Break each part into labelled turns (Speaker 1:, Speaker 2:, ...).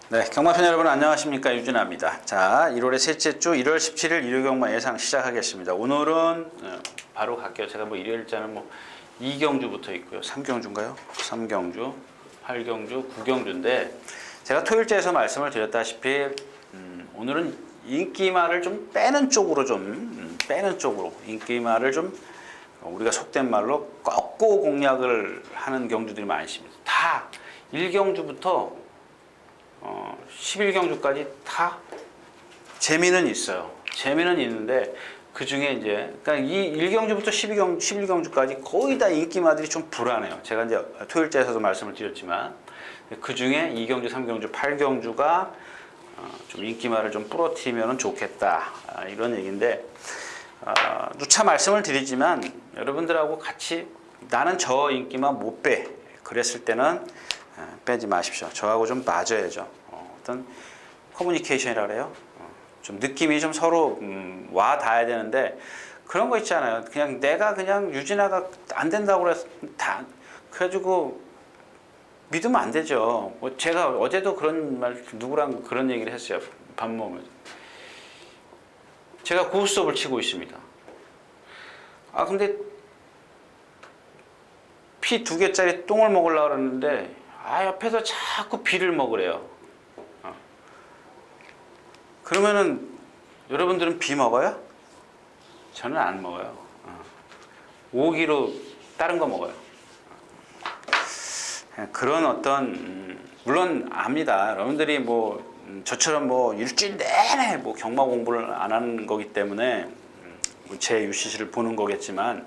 Speaker 1: 네, 경마편 여러분 안녕하십니까, 유진아입니다. 자, 1월의 셋째 주 1월 17일 일요경마 예상 시작하겠습니다. 오늘은 바로 갈게요. 제가 뭐 일요일자는 뭐 2경주부터 있고요. 3경주인가요? 3경주, 8경주, 9경주인데 제가 토요일자에서 말씀을 드렸다시피 오늘은 인기마를 좀 빼는 쪽으로 인기마를 좀 우리가 속된 말로 꺾고 공략을 하는 경주들이 많습니다. 다 1경주부터 11경주까지 다 재미는 있어요. 재미는 있는데 그 중에 이제 그러니까 이 1경주부터 11경주까지 거의 다 인기마들이 좀 불안해요. 제가 이제 토요일자에서도 말씀을 드렸지만 그 중에 2경주, 3경주, 8경주가 좀 인기마를 좀 부러뜨리면 좋겠다, 이런 얘기인데 누차 말씀을 드리지만 여러분들하고 같이 나는 저 인기마 못 빼 그랬을 때는 빼지 마십시오. 저하고 좀 맞아야죠. 어떤 커뮤니케이션이라 그래요. 좀 느낌이 좀 서로 와 닿아야 되는데 그런 거 있잖아요. 그냥 내가 그냥 유진아가 안 된다고 그래서 다 그래가지고 믿으면 안 되죠. 뭐 제가 어제도 그런 말 누구랑 그런 얘기를 했어요. 밥 먹으면서. 제가 고수 수업을 치고 있습니다. 근데 피 2개짜리 똥을 먹으려고 그러는데 옆에서 자꾸 비를 먹으래요. 그러면은 여러분들은 비 먹어요? 저는 안 먹어요. 오기로 다른 거 먹어요. 그런 어떤 물론 압니다. 여러분들이 뭐 저처럼 뭐 일주일 내내 뭐 경마 공부를 안 하는 거기 때문에 제 UCC를 보는 거겠지만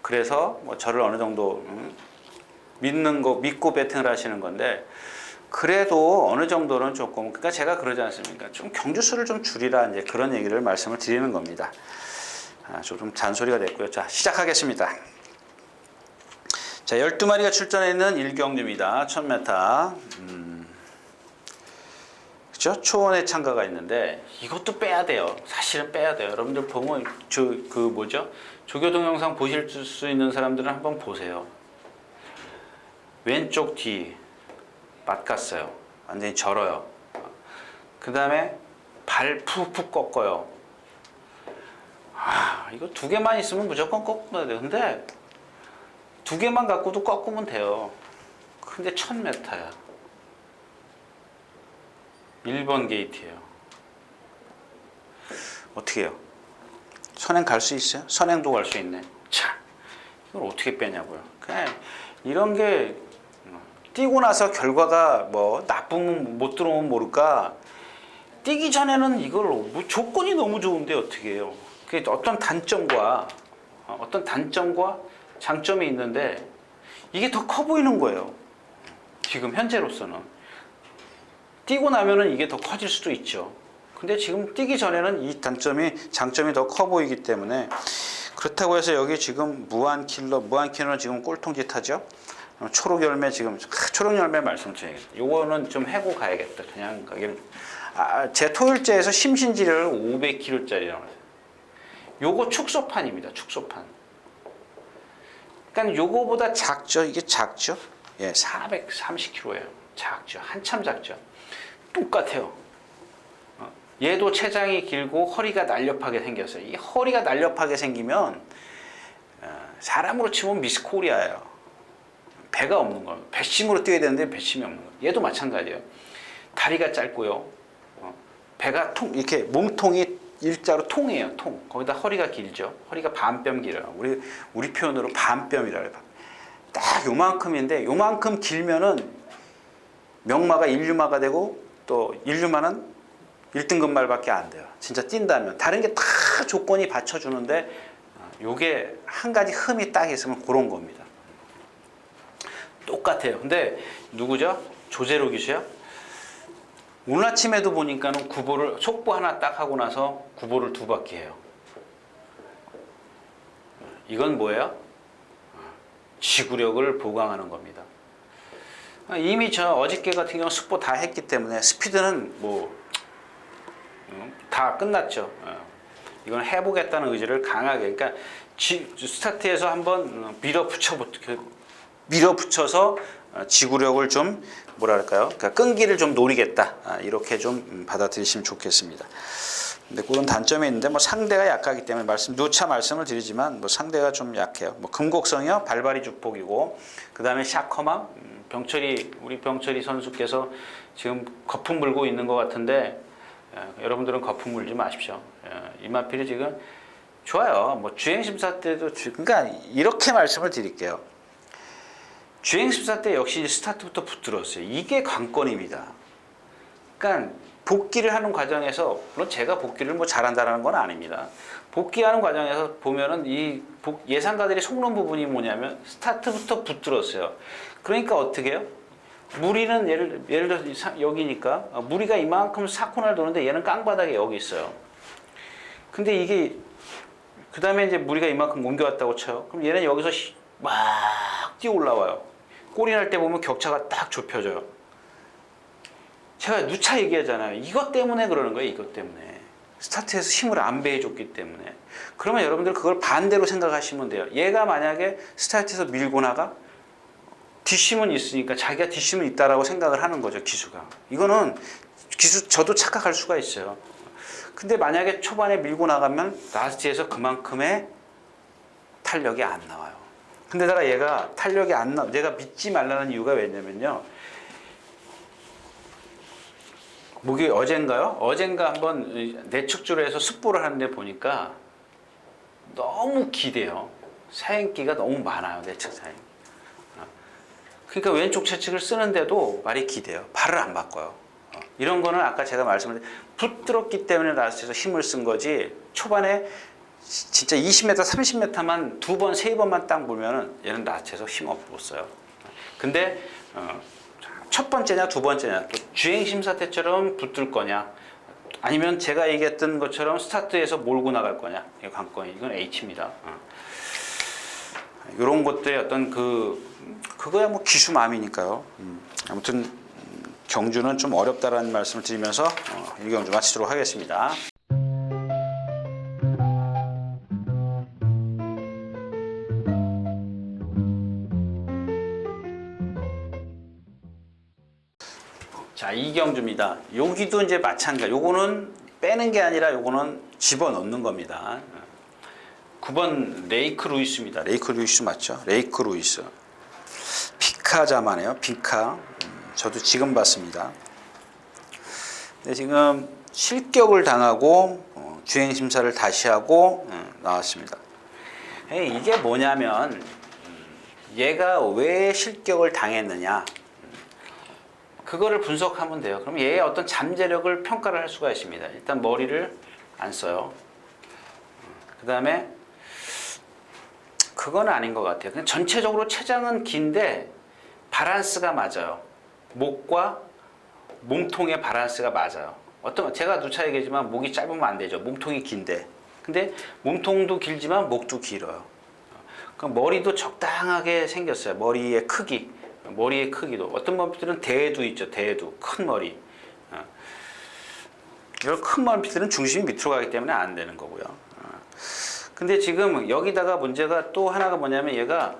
Speaker 1: 그래서 뭐 저를 어느 정도 믿고 배팅을 하시는 건데 그래도 어느 정도는 조금 그러니까 제가 그러지 않습니까? 좀 경주수를 좀 줄이라 이제 그런 얘기를 말씀을 드리는 겁니다. 좀 잔소리가 됐고요. 자, 시작하겠습니다. 자, 12마리가 출전해 있는 1경주입니다. 1000m. 그죠? 초원에 참가가 있는데 이것도 빼야 돼요. 사실은 빼야 돼요. 여러분들 보면 조교동 영상 보실 수 있는 사람들은 한번 보세요. 왼쪽 뒤 맞갔어요. 완전히 절어요. 그 다음에 발 푹푹 꺾어요. 이거 2개만 있으면 무조건 꺾어야 돼. 근데 2개만 갖고도 꺾으면 돼요. 근데 1000m야. 1번 게이트예요. 어떻게 해요? 선행 갈 수 있어요? 선행도 갈 수 있네. 자, 이걸 어떻게 빼냐고요. 그냥 이런 게 뛰고 나서 결과가 뭐 나쁘면 못 들어오면 모를까. 뛰기 전에는 이걸 뭐 조건이 너무 좋은데 어떻게 해요? 그게 어떤 단점과 장점이 있는데 이게 더 커 보이는 거예요. 지금 현재로서는 뛰고 나면은 이게 더 커질 수도 있죠. 근데 지금 뛰기 전에는 이 장점이 더 커 보이기 때문에 그렇다고 해서 여기 지금 무한킬러는 지금 꼴통짓 하죠. 초록열매 초록열매 말씀드려야겠다. 요거는 좀 해고 가야겠다. 그냥 제 토요일제에서 심신지를 500kg짜리라고 해요. 요거 축소판입니다. 축소판. 그러니까 요거보다 작죠. 이게 작죠. 예, 430kg예요. 작죠. 한참 작죠. 똑같아요. 얘도 체장이 길고 허리가 날렵하게 생겼어요. 이 허리가 날렵하게 생기면 사람으로 치면 미스 코리아예요. 배가 없는 거예요. 배심으로 뛰어야 되는데 배심이 없는 거예요. 얘도 마찬가지예요. 다리가 짧고요. 배가 이렇게 몸통이 일자로 통이에요. 통. 거기다 허리가 길죠. 허리가 반뼘 길어요. 우리 표현으로 반뼘이라고 해요. 딱 요만큼인데 요만큼 길면은 명마가 1류마가 되고 또 1류마는 1등급 말밖에 안 돼요. 진짜 뛴다면. 다른 게 다 조건이 받쳐주는데 요게 한 가지 흠이 딱 있으면 그런 겁니다. 똑같아요. 근데 누구죠? 조제로 기수요? 오늘 아침에도 보니까는 속보 하나 딱 하고 나서 구보를 2바퀴 해요. 이건 뭐예요? 지구력을 보강하는 겁니다. 이미 어저께 같은 경우 속보 다 했기 때문에 스피드는 다 끝났죠. 이건 해보겠다는 의지를 강하게. 그러니까 스타트에서 한번 밀어붙여서 지구력을 좀 뭐랄까요? 그러니까 끈기를 좀 노리겠다. 이렇게 좀 받아들이시면 좋겠습니다. 근데 그런 단점이 있는데 뭐 상대가 약하기 때문에 누차 말씀을 드리지만 뭐 상대가 좀 약해요. 뭐 금곡성이요, 발발이 축복이고 그다음에 샤커망, 우리 병철이 선수께서 지금 거품 불고 있는 것 같은데 여러분들은 거품 물지 마십시오. 이마필이 지금 좋아요. 뭐 주행심사 때도 그러니까 이렇게 말씀을 드릴게요. 주행심사 때 역시 스타트부터 붙들었어요. 이게 관건입니다. 그러니까 복귀를 하는 과정에서 물론 제가 복귀를 뭐 잘한다는 건 아닙니다. 복귀하는 과정에서 보면은 예상가들이 속는 부분이 뭐냐면 스타트부터 붙들었어요. 그러니까 어떻게 해요? 무리는 예를 들어서 여기니까 무리가 이만큼 4코너를 도는데 얘는 깡바닥에 여기 있어요. 근데 이게 그 다음에 이제 무리가 이만큼 옮겨왔다고 쳐요. 그럼 얘는 여기서 막 뛰어 올라와요. 골이 날 때 보면 격차가 딱 좁혀져요. 제가 누차 얘기하잖아요. 이것 때문에 그러는 거예요. 이것 때문에. 스타트에서 힘을 안 배해줬기 때문에. 그러면 여러분들 그걸 반대로 생각하시면 돼요. 얘가 만약에 스타트에서 밀고 나가 뒷심은 있으니까 자기가 뒷심은 있다라고 생각을 하는 거죠. 기수가. 이거는 저도 착각할 수가 있어요. 근데 만약에 초반에 밀고 나가면 라스트에서 그만큼의 탄력이 안 나와요. 근데다가 얘가 탄력이 안 나, 내가 믿지 말라는 이유가 왜냐면요. 어젠가 한번 내축주로 해서 습보를 하는데 보니까 너무 기대요. 사행기가 너무 많아요. 내측 사행. 그러니까 왼쪽 채측을 쓰는데도 말이 기대요. 발을 안 바꿔요. 이런 거는 아까 제가 말씀드린 붙들었기 때문에 라스트에서 힘을 쓴 거지 초반에 진짜 20m, 30m만 2번, 3번만 딱 보면은 얘는 라스트에서 힘 못 써요. 근데 첫 번째냐 두 번째냐 또 주행심사 때처럼 붙들 거냐 아니면 제가 얘기했던 것처럼 스타트에서 몰고 나갈 거냐 이게 관건이 이건 H입니다. 이런 것들의 어떤 그거야 뭐 기수맘이니까요. 아무튼 경주는 좀 어렵다라는 말씀을 드리면서 1경주 마치도록 하겠습니다. 자, 2경주입니다. 여기도 이제 마찬가지. 요거는 빼는 게 아니라 요거는 집어넣는 겁니다. 9번 레이크 루이스입니다. 레이크 루이스 맞죠? 레이크 루이스. 피카자마네요. 피카. 저도 지금 봤습니다. 근데 지금 실격을 당하고 주행심사를 다시 하고 나왔습니다. 이게 뭐냐면 얘가 왜 실격을 당했느냐 그거를 분석하면 돼요. 그럼 얘의 어떤 잠재력을 평가를 할 수가 있습니다. 일단 머리를 안 써요. 그 다음에 그건 아닌 것 같아요. 그냥 전체적으로 체장은 긴데 바란스가 맞아요. 목과 몸통의 바란스가 맞아요. 제가 누차 얘기하지만 목이 짧으면 안 되죠. 몸통이 긴데. 근데 몸통도 길지만 목도 길어요. 그럼 머리도 적당하게 생겼어요. 머리의 크기도. 어떤 머리들은 대두 있죠. 대두. 큰 머리. 이런 큰 머리들은 중심이 밑으로 가기 때문에 안 되는 거고요. 근데 지금 여기다가 문제가 또 하나가 뭐냐면 얘가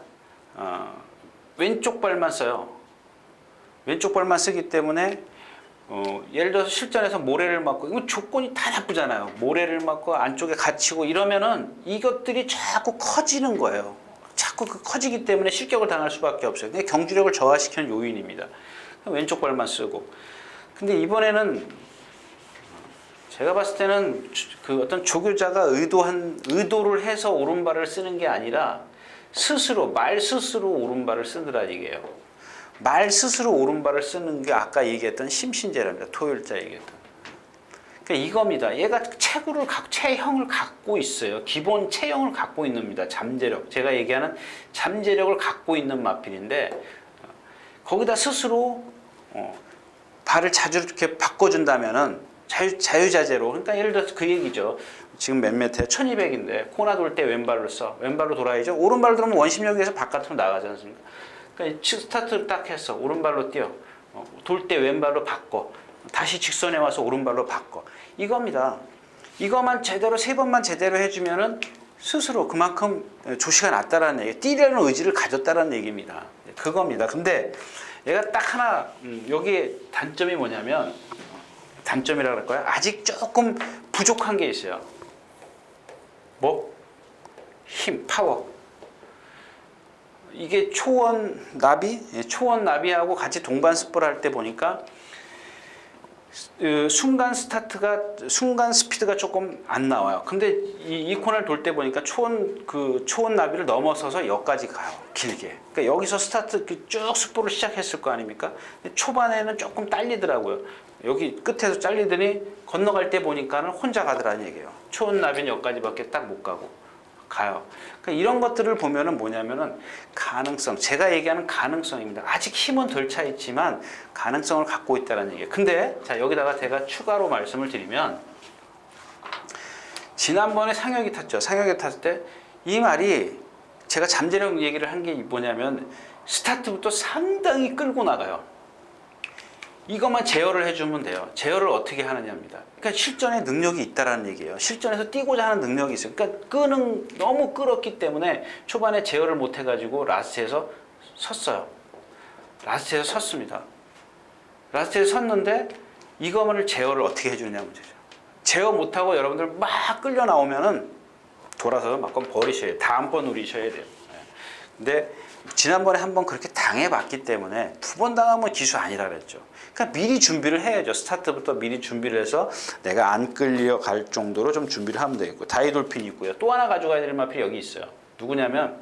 Speaker 1: 왼쪽 발만 써요. 왼쪽 발만 쓰기 때문에 예를 들어서 실전에서 모래를 맞고 이거 조건이 다 나쁘잖아요. 모래를 맞고 안쪽에 갇히고 이러면은 이것들이 자꾸 커지는 거예요. 자꾸 커지기 때문에 실격을 당할 수밖에 없어요. 그게 경주력을 저하시키는 요인입니다. 왼쪽 발만 쓰고. 근데 이번에는 제가 봤을 때는 어떤 조교자가 의도를 해서 오른발을 쓰는 게 아니라 말 스스로 오른발을 쓰더라 이게요. 말 스스로 오른발을 쓰는 게 아까 얘기했던 심신재랍니다. 토요일자 얘기했던. 그러니까 이겁니다. 얘가 체형을 갖고 있어요. 기본 체형을 갖고 있는 겁니다. 잠재력. 제가 얘기하는 잠재력을 갖고 있는 마필인데 거기다 스스로 발을 자주 이렇게 바꿔준다면은 자유자재로. 그러니까 예를 들어서 그 얘기죠. 지금 몇 미터에 1200인데 코나 돌 때 왼발로 써. 왼발로 돌아야죠. 오른발로 들어오면 원심력에서 바깥으로 나가지 않습니까? 그러니까 스타트를 딱 했어. 오른발로 뛰어. 돌 때 왼발로 바꿔. 다시 직선에 와서 오른발로 바꿔. 이겁니다. 이것만 제대로 3번만 제대로 해주면은 스스로 그만큼 조시가 났다라는 얘기, 뛰려는 의지를 가졌다라는 얘기입니다. 그겁니다. 근데 얘가 딱 하나 여기에 단점이 뭐냐면 단점이라 그럴까요? 아직 조금 부족한 게 있어요. 뭐? 힘, 파워. 이게 초원 나비, 초원 나비하고 같이 동반 습보를 할 때 보니까 순간 스피드가 조금 안 나와요. 근데 이 코너를 돌 때 보니까 초원 나비를 넘어서서 여기까지 가요. 길게. 그러니까 여기서 스타트 쭉 습보를 시작했을 거 아닙니까? 근데 초반에는 조금 딸리더라고요. 여기 끝에서 잘리더니 건너갈 때 보니까는 혼자 가더라는 얘기예요. 초원 나비는 여기까지밖에 딱 못 가고 가요. 그러니까 이런 것들을 보면은 뭐냐면은 가능성, 제가 얘기하는 가능성입니다. 아직 힘은 덜 차 있지만 가능성을 갖고 있다는 얘기예요. 근데 자, 여기다가 제가 추가로 말씀을 드리면 지난번에 상혁이 탔죠. 상혁이 탔을 때 이 말이 제가 잠재력 얘기를 한 게 뭐냐면 스타트부터 상당히 끌고 나가요. 이것만 제어를 해주면 돼요. 제어를 어떻게 하느냐입니다. 그러니까 실전에 능력이 있다라는 얘기예요. 실전에서 뛰고자 하는 능력이 있어요. 그러니까 너무 끌었기 때문에 초반에 제어를 못 해가지고 라스트에서 섰어요. 라스트에서 섰습니다. 라스트에서 섰는데 이거만을 제어를 어떻게 해주느냐 문제죠. 제어 못하고 여러분들 막 끌려 나오면은 돌아서 막 버리셔야 돼요. 다음번 누리셔야 돼요. 근데 지난번에 한번 그렇게 당해봤기 때문에 두 번 당하면 기수 아니라 그랬죠. 그러니까 미리 준비를 해야죠. 스타트부터 미리 준비를 해서 내가 안 끌려갈 정도로 좀 준비를 하면 되겠고, 다이돌핀이 있고요. 또 하나 가져가야 될 마필이 여기 있어요. 누구냐면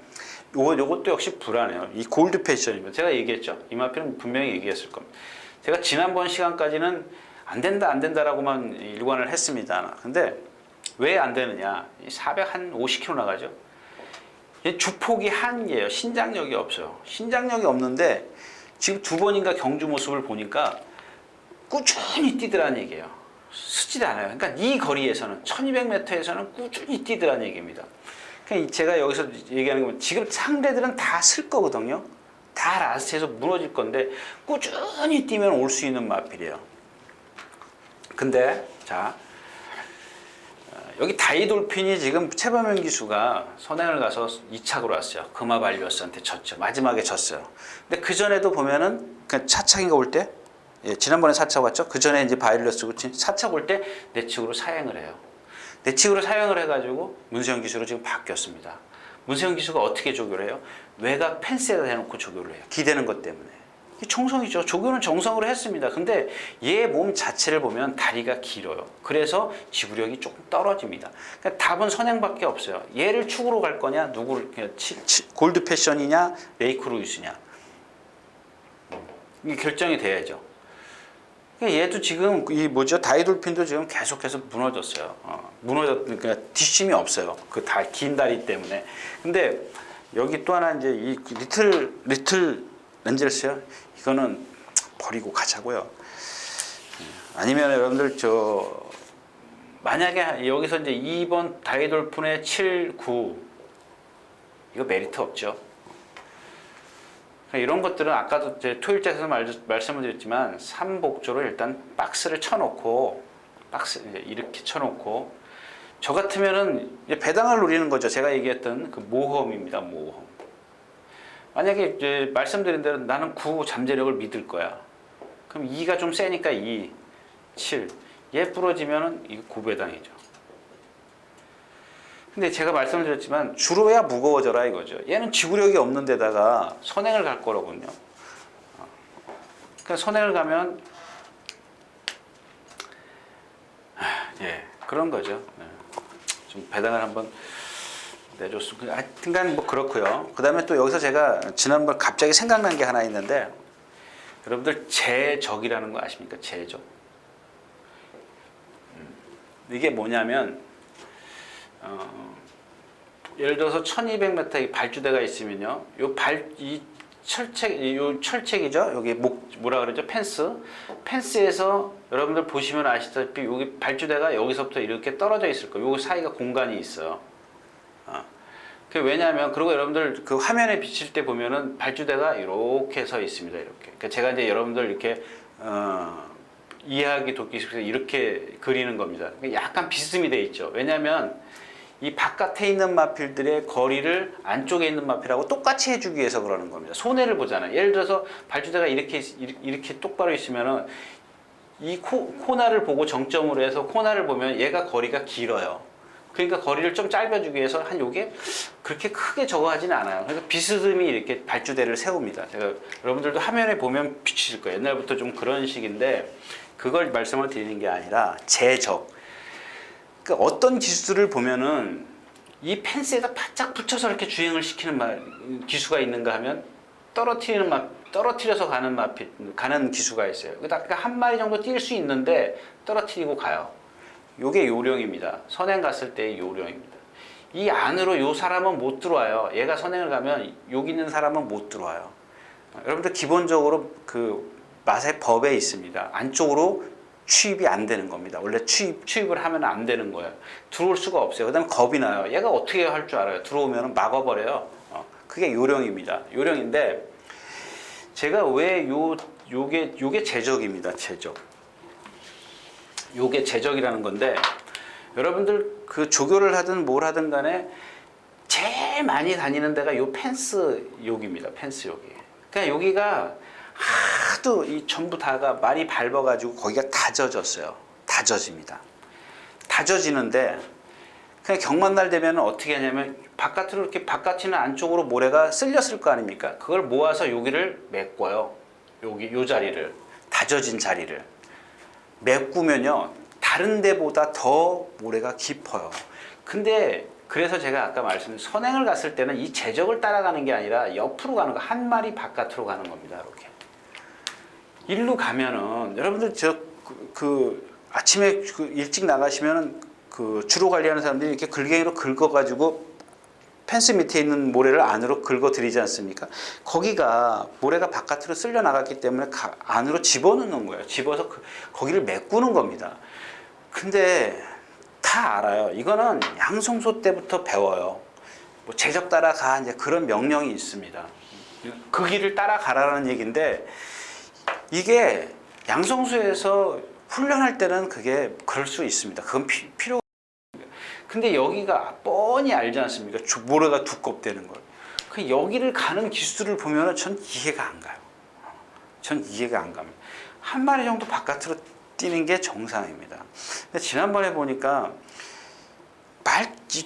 Speaker 1: 요것도 역시 불안해요. 이 골드 패션입니다. 제가 얘기했죠. 이 마필은 분명히 얘기했을 겁니다. 제가 지난번 시간까지는 안 된다라고만 일관을 했습니다. 근데 왜 안 되느냐? 450km 나가죠. 주폭이 한계예요. 신장력이 없어요. 신장력이 없는데 지금 두 번인가 경주 모습을 보니까 꾸준히 뛰더라는 얘기예요. 쓰질 않아요. 그러니까 이 거리에서는 1200m에서는 꾸준히 뛰더라는 얘기입니다. 그러니까 제가 여기서 얘기하는 건 지금 상대들은 다 쓸 거거든요. 다 라스트에서 무너질 건데 꾸준히 뛰면 올 수 있는 마필이에요. 근데 자, 여기 다이돌핀이 지금 최범현 기수가 선행을 가서 2착으로 왔어요. 금화발리오스한테 졌죠. 마지막에 졌어요. 근데 그 전에도 보면은 그 차착인가 올 때, 지난번에 4착 왔죠. 그 전에 이제 바이올러스고 4착 올 때 내측으로 사행을 해요. 내측으로 사행을 해가지고 문세영 기수로 지금 바뀌었습니다. 문세영 기수가 어떻게 조교를 해요? 외곽 펜스에다 대놓고 조교를 해요. 기대는 것 때문에. 정성이죠. 조교는 정성으로 했습니다. 근데 얘 몸 자체를 보면 다리가 길어요. 그래서 지구력이 조금 떨어집니다. 그러니까 답은 선행밖에 없어요. 얘를 축으로 갈 거냐, 누구를 골드 패션이냐, 레이크 루이스냐. 이게 결정이 돼야죠. 그러니까 얘도 지금 다이돌핀도 지금 계속해서 무너졌어요. 그러니까 뒷심이 없어요. 그 긴 다리 때문에. 근데 여기 또 하나 이제 이 리틀 렌젤스요. 이거는 버리고 가자고요. 아니면 여러분들 만약에 여기서 이제 2번 다이돌핀의 7, 9 이거 메리트 없죠. 이런 것들은 아까도 제 토일자에서 말씀을 드렸지만 3복조로 일단 박스를 쳐놓고 이렇게 쳐놓고 저 같으면은 이제 배당을 노리는 거죠. 제가 얘기했던 그 모험입니다. 모험. 만약에 이제 말씀드린 대로 나는 9 잠재력을 믿을 거야. 그럼 2가 좀 세니까 2, 7. 얘 부러지면은 이거 9배당이죠. 근데 제가 말씀을 드렸지만 줄어야 무거워져라 이거죠. 얘는 지구력이 없는 데다가 선행을 갈 거라군요. 그러니까 선행을 가면 그런 거죠. 좀 배당을 한번 내줬습니다. 하여튼간 뭐 그렇고요. 그 다음에 또 여기서 제가 지난번 갑자기 생각난 게 하나 있는데 여러분들 제적이라는 거 아십니까? 제적. 이게 뭐냐면 예를 들어서 1200m 이 발주대가 있으면요. 이 철책이죠. 여기 뭐라 그러죠? 펜스에서 여러분들 보시면 아시다시피 여기 발주대가 여기서부터 이렇게 떨어져 있을 거예요. 요 사이가 공간이 있어요. 왜냐하면 그리고 여러분들 그 화면에 비칠 때 보면은 발주대가 이렇게 서 있습니다. 이렇게. 그러니까 제가 이제 여러분들 이렇게 이해하기 돕기 위해서 이렇게 그리는 겁니다. 약간 비스듬히 돼 있죠. 왜냐하면 이 바깥에 있는 마필들의 거리를 안쪽에 있는 마필하고 똑같이 해주기 위해서 그러는 겁니다. 손해를 보잖아요. 예를 들어서 발주대가 이렇게 똑바로 있으면은 이 코나를 보고 정점으로 해서 코나를 보면 얘가 거리가 길어요. 그러니까 거리를 좀 짧아주기 위해서 한 요게 그렇게 크게 저거 하진 않아요. 그러니까 비스듬히 이렇게 발주대를 세웁니다. 제가 여러분들도 화면에 보면 비치실 거예요. 옛날부터 좀 그런 식인데 그걸 말씀을 드리는 게 아니라 제적. 그러니까 어떤 기술을 보면은 이 펜스에다 바짝 붙여서 이렇게 주행을 시키는 기수가 있는가 하면 떨어뜨려서 가는 기수가 있어요. 그러니까 한 마리 정도 뛸 수 있는데 떨어뜨리고 가요. 요게 요령입니다. 선행 갔을 때의 요령입니다. 이 안으로 요 사람은 못 들어와요. 얘가 선행을 가면 여기 있는 사람은 못 들어와요. 여러분들 기본적으로 그 맛의 법에 있습니다. 안쪽으로 취입이 안 되는 겁니다. 원래 취입을 하면 안 되는 거예요. 들어올 수가 없어요. 그 다음에 겁이 나요. 얘가 어떻게 할 줄 알아요? 들어오면 막아버려요. 그게 요령입니다. 요령인데 제가 왜 요게 제적입니다. 제적. 요게 제적이라는 건데 여러분들 그 조교를 하든 뭘 하든 간에 제일 많이 다니는 데가 요 펜스 욕입니다. 펜스 욕이. 그러니까 여기가 하도 이 전부 다가 많이 밟아가지고 거기가 다 젖었어요. 다 젖입니다. 다 젖이는데 그냥 경만날 되면 어떻게 하냐면 바깥으로 이렇게 바깥이나 안쪽으로 모래가 쓸렸을 거 아닙니까? 그걸 모아서 여기를 메꿔요. 요 자리를 다 젖은 자리를 메꾸면요 다른 데보다 더 모래가 깊어요. 근데 그래서 제가 아까 말씀드린 선행을 갔을 때는 이 제적을 따라가는 게 아니라 옆으로 가는 거, 한 마리 바깥으로 가는 겁니다. 이렇게 일로 가면은 여러분들 아침에 일찍 나가시면은 그 주로 관리하는 사람들이 이렇게 글갱이로 긁어가지고 펜스 밑에 있는 모래를 안으로 긁어 들이지 않습니까? 거기가 모래가 바깥으로 쓸려 나갔기 때문에 안으로 집어넣는 거예요. 집어서 거기를 메꾸는 겁니다. 근데 다 알아요. 이거는 양성소 때부터 배워요. 뭐 제적 따라가 이제 그런 명령이 있습니다. 그 길을 따라가라는 얘기인데 이게 양성소에서 훈련할 때는 그게 그럴 수 있습니다. 그건 필요. 근데 여기가 뻔히 알지 않습니까? 모래가 두껍다는 걸. 그 여기를 가는 기술을 보면은 전 이해가 안 가요. 전 이해가 안 갑니다. 한 마리 정도 바깥으로 뛰는 게 정상입니다. 근데 지난번에 보니까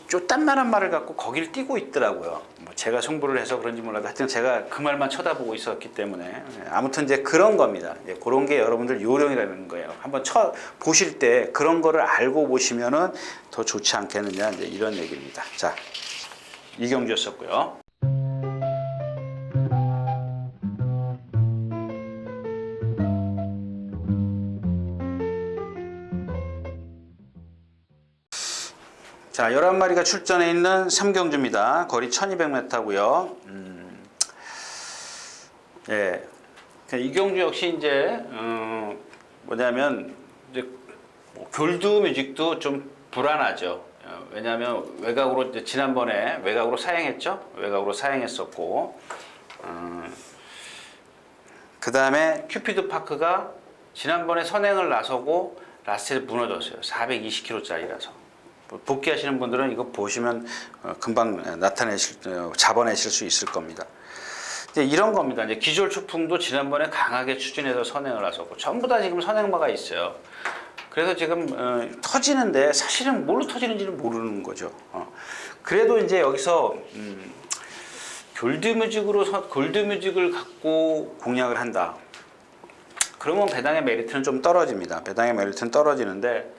Speaker 1: 쪼딴만한 말을 갖고 거기를 뛰고 있더라고요. 뭐 제가 승부를 해서 그런지 몰라도 하여튼 제가 그 말만 쳐다보고 있었기 때문에 아무튼 이제 그런 겁니다. 이제 그런 게 여러분들 요령이라는 거예요. 한번 보실 때 그런 거를 알고 보시면은 더 좋지 않겠느냐 이제 이런 얘기입니다. 자, 이경주였었고요. 자, 11마리가 출전해 있는 삼경주입니다. 거리 1200m고요. 예. 이경주 역시 이제 뭐냐면 이제 골드 뮤직도 좀 불안하죠. 왜냐하면 외곽으로 이제 지난번에 외곽으로 사행했죠. 외곽으로 사행했었고, 그 다음에 큐피드 파크가 지난번에 선행을 나서고 라스트에 무너졌어요. 420km짜리라서. 복귀하시는 분들은 이거 보시면 금방 잡아내실 수 있을 겁니다. 이제 이런 겁니다. 이제 기졸 추풍도 지난번에 강하게 추진해서 선행을 하셨고 전부 다 지금 선행마가 있어요. 그래서 지금 터지는데 사실은 뭘로 터지는지는 모르는 거죠. 그래도 이제 여기서 골드뮤직을 갖고 공략을 한다. 그러면 배당의 메리트는 좀 떨어집니다. 배당의 메리트는 떨어지는데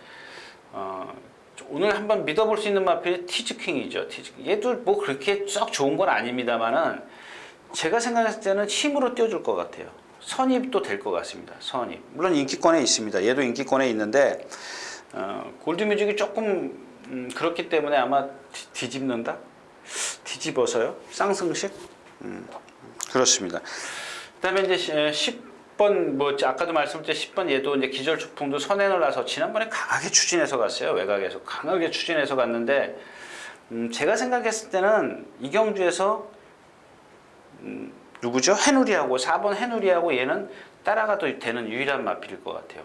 Speaker 1: 오늘 한번 믿어볼 수 있는 마필이 티즈킹이죠. 얘도 뭐 그렇게 썩 좋은 건 아닙니다만은 제가 생각했을 때는 힘으로 띄워줄 것 같아요. 선입도 될 것 같습니다. 선입. 물론 인기권에 있습니다. 얘도 인기권에 있는데 골드뮤직이 조금 그렇기 때문에 아마 뒤집는다? 뒤집어서요? 쌍승식? 그렇습니다. 그 다음에 이제 10번, 뭐, 아까도 말씀드렸듯이 10번 얘도 이제 기절축풍도 선행을 나서 지난번에 강하게 추진해서 갔어요. 외곽에서. 강하게 추진해서 갔는데, 제가 생각했을 때는 이경주에서, 누구죠? 해누리하고, 4번 해누리하고 얘는 따라가도 되는 유일한 마필일 것 같아요.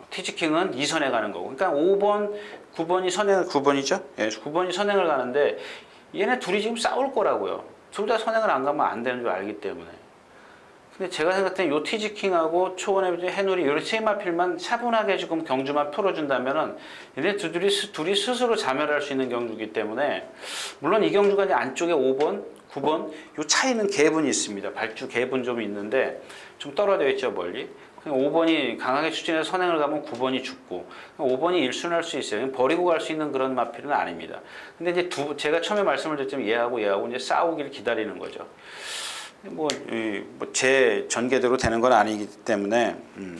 Speaker 1: 티지킹은 2선에 가는 거고. 그러니까 5번, 9번이 선행, 9번이죠? 예, 9번이 선행을 가는데 얘네 둘이 지금 싸울 거라고요. 둘 다 선행을 안 가면 안 되는 줄 알기 때문에. 근데 제가 생각할 때는 요 티지킹하고 초원의 해놀이 이런 세 마필만 차분하게 조금 경주만 풀어준다면은 얘네 둘이 스스로 자멸할 수 있는 경주이기 때문에 물론 이 경주가 이제 안쪽에 5번, 9번 요 차이는 개분이 있습니다. 발주 개분 좀 있는데 좀 떨어져 있죠 멀리. 5번이 강하게 추진해서 선행을 가면 9번이 죽고 5번이 일순할 수 있어요. 버리고 갈 수 있는 그런 마필은 아닙니다. 근데 이제 제가 처음에 말씀을 드렸지만 얘하고 이제 싸우기를 기다리는 거죠. 제 전개대로 되는 건 아니기 때문에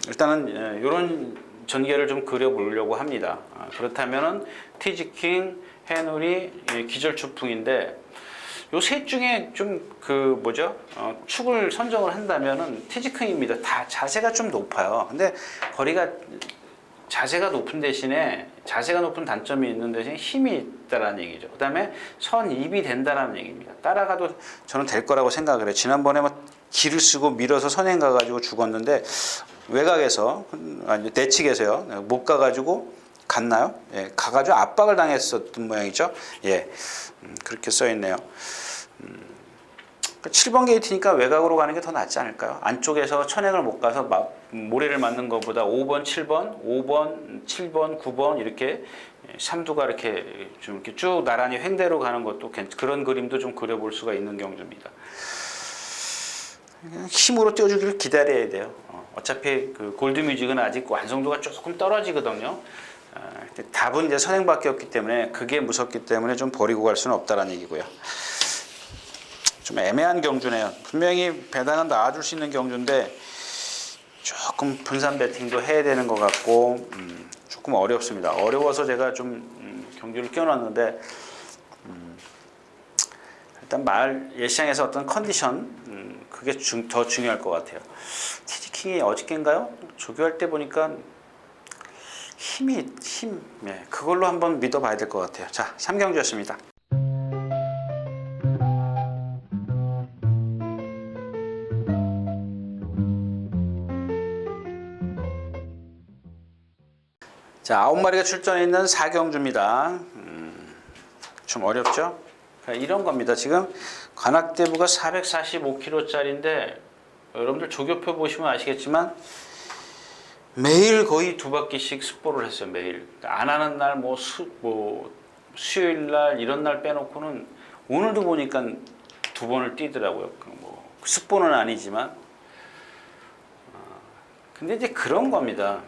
Speaker 1: 일단은 이런 전개를 좀 그려보려고 합니다. 그렇다면은 티지킹, 해놀이, 기절추풍인데 요 셋 중에 좀 축을 선정을 한다면은 티지킹입니다. 다 자세가 좀 높아요. 근데 거리가 자세가 높은 대신에 자세가 높은 단점이 있는 대신에 힘이 있다라는 얘기죠. 그다음에 선입이 된다라는 얘기입니다. 따라가도 저는 될 거라고 생각을 해요. 지난번에 기를 쓰고 밀어서 선행 가가지고 죽었는데 외곽에서 내측에서요 못 가가지고 갔나요? 예, 가가지고 압박을 당했었던 모양이죠. 예, 그렇게 써 있네요. 7번 게이트니까 외곽으로 가는 게 더 낫지 않을까요? 안쪽에서 천행을 못 가서 모래를 맞는 것보다 5번, 7번, 5번, 7번, 9번 이렇게 삼두가 이렇게 좀 이렇게 쭉 나란히 횡대로 가는 것도 그런 그림도 좀 그려볼 수가 있는 경주입니다. 힘으로 띄워주기를 기다려야 돼요. 어차피 그 골드뮤직은 아직 완성도가 조금 떨어지거든요. 답은 이제 선행밖에 없기 때문에 그게 무섭기 때문에 좀 버리고 갈 수는 없다라는 얘기고요. 좀 애매한 경주네요. 분명히 배당은 나와줄 수 있는 경주인데 조금 분산 배팅도 해야 되는 것 같고 조금 어렵습니다. 어려워서 제가 좀 경주를 끼워놨는데 일단 예시장에서 어떤 컨디션 그게 더 중요할 것 같아요. 티지킹이 어저께인가요? 조교할 때 보니까 힘 그걸로 한번 믿어봐야 될 것 같아요. 자, 3경주였습니다. 자, 9마리가 출전해 있는 4경주입니다. 좀 어렵죠? 이런 겁니다. 지금 관악대부가 445kg짜리인데 여러분들 조교표 보시면 아시겠지만 매일 거의 2바퀴씩 습보를 했어요. 매일. 안 하는 날 수요일 날 이런 날 빼놓고는 오늘도 보니까 2번을 뛰더라고요. 습보는 아니지만 근데 이제 그런 겁니다.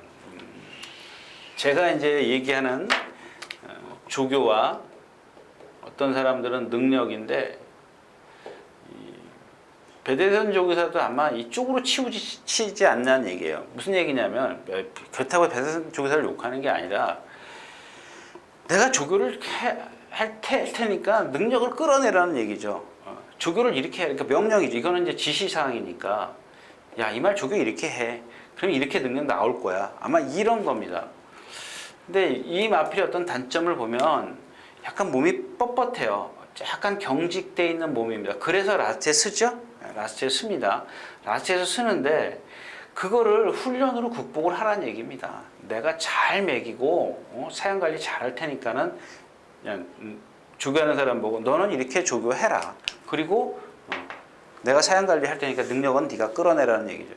Speaker 1: 제가 이제 얘기하는 조교와 어떤 사람들은 능력인데 배대선 조교사도 아마 이쪽으로 치지 않냐는 얘기예요. 무슨 얘기냐면 그렇다고 배대선 조교사를 욕하는 게 아니라 내가 조교를 할 테니까 능력을 끌어내라는 얘기죠. 조교를 이렇게 해. 그러니까 명령이죠. 이거는 이제 지시사항이니까 야, 이 말 조교 이렇게 해. 그럼 이렇게 능력 나올 거야. 아마 이런 겁니다. 근데 이 마필의 어떤 단점을 보면 약간 몸이 뻣뻣해요. 약간 경직되어 있는 몸입니다. 그래서 라스트에 쓰죠? 라스트에 씁니다. 라스트에서 쓰는데 그거를 훈련으로 극복을 하라는 얘기입니다. 내가 잘 먹이고 사양관리 잘 할 테니까는 그냥 조교하는 사람 보고 너는 이렇게 조교해라. 그리고 내가 사양관리 할 테니까 능력은 네가 끌어내라는 얘기죠.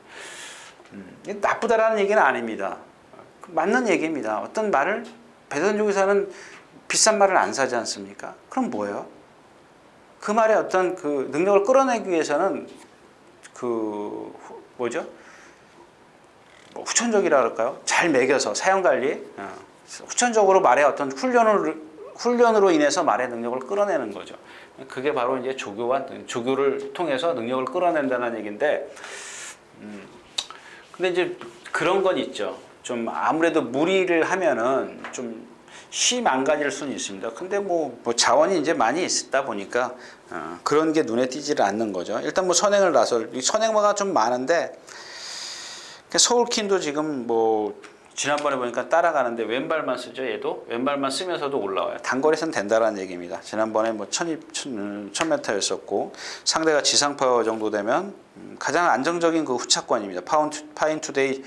Speaker 1: 나쁘다라는 얘기는 아닙니다. 맞는 얘기입니다. 어떤 말을 배선 조교사는 비싼 말을 안 사지 않습니까? 그럼 뭐예요? 그 말의 어떤 그 능력을 끌어내기 위해서는 후천적이라 그럴까요? 잘 먹여서 사용관리, 후천적으로 말의 어떤 훈련으로 인해서 말의 능력을 끌어내는 거죠. 그게 바로 이제 조교를 통해서 능력을 끌어낸다는 얘기인데, 근데 이제 그런 건 있죠. 좀 아무래도 무리를 하면은 좀 망가질 수는 있습니다. 근데 자원이 이제 많이 있다 보니까 그런 게 눈에 띄지를 않는 거죠. 일단 선행을 선행마가 좀 많은데 서울킨도 지금 지난번에 보니까 따라가는데 왼발만 쓰죠. 얘도 왼발만 쓰면서도 올라와요. 단거리선 된다라는 얘기입니다. 지난번에 1000m였었고 상대가 지상파워 정도 되면 가장 안정적인 그 후차권입니다. 파인투데이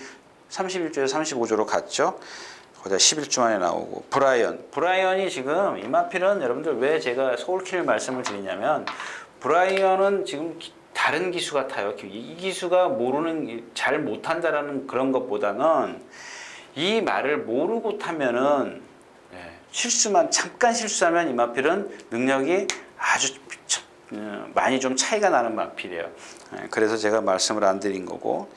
Speaker 1: 31조에서 35조로 갔죠. 거기다 11주 만에 나오고 브라이언이 지금 이마필은 여러분들 왜 제가 서울키를 말씀을 드리냐면 브라이언은 지금 다른 기수 같아요. 이 기수가 모르는 잘 못한다라는 그런 것보다는 이 말을 모르고 타면은 실수만 잠깐 실수하면 이마필은 능력이 아주 많이 좀 차이가 나는 마필이에요. 그래서 제가 말씀을 안 드린 거고